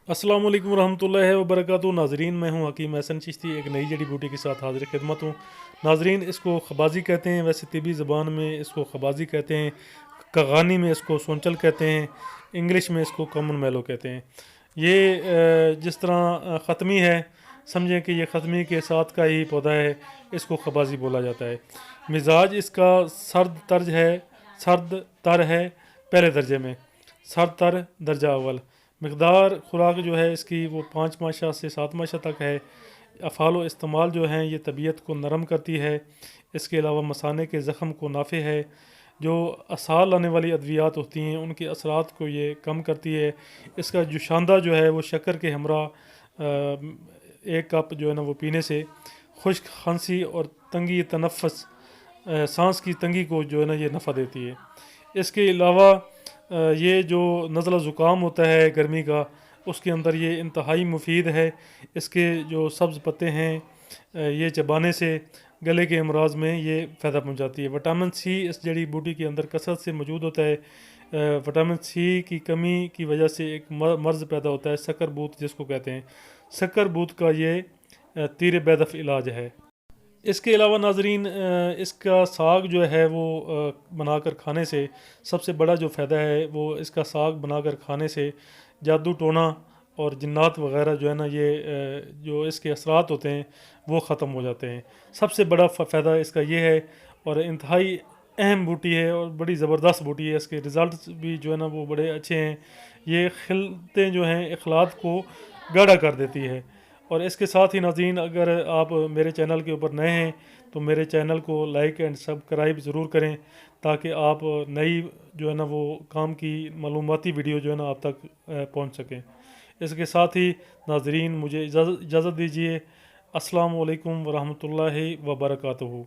अस्सलाम वालेकुम रहमतुल्लाहि व बरकातहू। नाजरीन, मैं हूं हकीम एहसन चिश्ती, एक नई जड़ी बूटी के साथ हाजिर खिदमत हूँ। नाजरीन, इसको खबाजी कहते हैं, वैसे तिबी ज़बान में इसको खबाजी कहते हैं, कगानी में इसको सोंचल कहते हैं, इंग्लिश में इसको कॉमन मैलो कहते हैं। ये जिस तरह ख़त्मी है, समझें कि ये ख़त्मी के साथ का ही पौधा है, इसको खबाजी बोला जाता है। मिजाज इसका सर्द तर्ज है, सर्द तर है पहले दर्जे में, सर्द तर दर्जा अव्वल। मकदार खुराक जो है इसकी वो 5 माशा से 7 माशा तक है। अफ़ाल इस्तेमाल जो हैं ये तबीयत को नरम करती है। इसके अलावा मसाने के ज़ख़म को नाफे है। जो आसार लाने वाली अद्वियात होती हैं उनके असरात को ये कम करती है। इसका जुशांदा जो है वो शक्कर के हमरा 1 कप जो है ना वो पीने से खुश्क खांसी और तंगी तनफ़्फ़ुस सांस की तंगी को जो है ना ये नफ़ा देती है। इसके अलावा ये जो नज़ला ज़ुकाम होता है गर्मी का, उसके अंदर ये इंतहाई मुफीद है। इसके जो सब्ज़ पत्ते हैं ये चबाने से गले के अमराज में ये फ़ायदा पहुंचाती है। विटामिन सी इस जड़ी बूटी के अंदर कसरत से मौजूद होता है। विटामिन सी की कमी की वजह से एक मर्ज़ पैदा होता है, शक्कर बूत जिसको कहते हैं। शक्कर बूत का ये तीर बेदफ़ इलाज है। इसके अलावा नाजरीन, इसका साग जो है वो बनाकर खाने से सबसे बड़ा जो फ़ायदा है वो इसका साग बनाकर खाने से जादू टोना और जिन्नात वग़ैरह जो है ना ये जो इसके असरात होते हैं वो ख़त्म हो जाते हैं। सबसे बड़ा फ़ायदा इसका ये है और इंतहाई अहम बूटी है और बड़ी ज़बरदस्त बूटी है। इसके रिज़ल्ट भी जो है ना वो बड़े अच्छे हैं। ये खिलते जो हैं इखलात को गाढ़ा कर देती है। और इसके साथ ही नाज़रीन, अगर आप मेरे चैनल के ऊपर नए हैं तो मेरे चैनल को लाइक एंड सब्सक्राइब ज़रूर करें, ताकि आप नई जो है ना वो काम की मालूमाती वीडियो जो है ना आप तक पहुंच सकें। इसके साथ ही नाज़रीन, मुझे इजाज़त दीजिए। अस्सलाम वालेकुम व रहमतुल्लाहि व बरकातहू।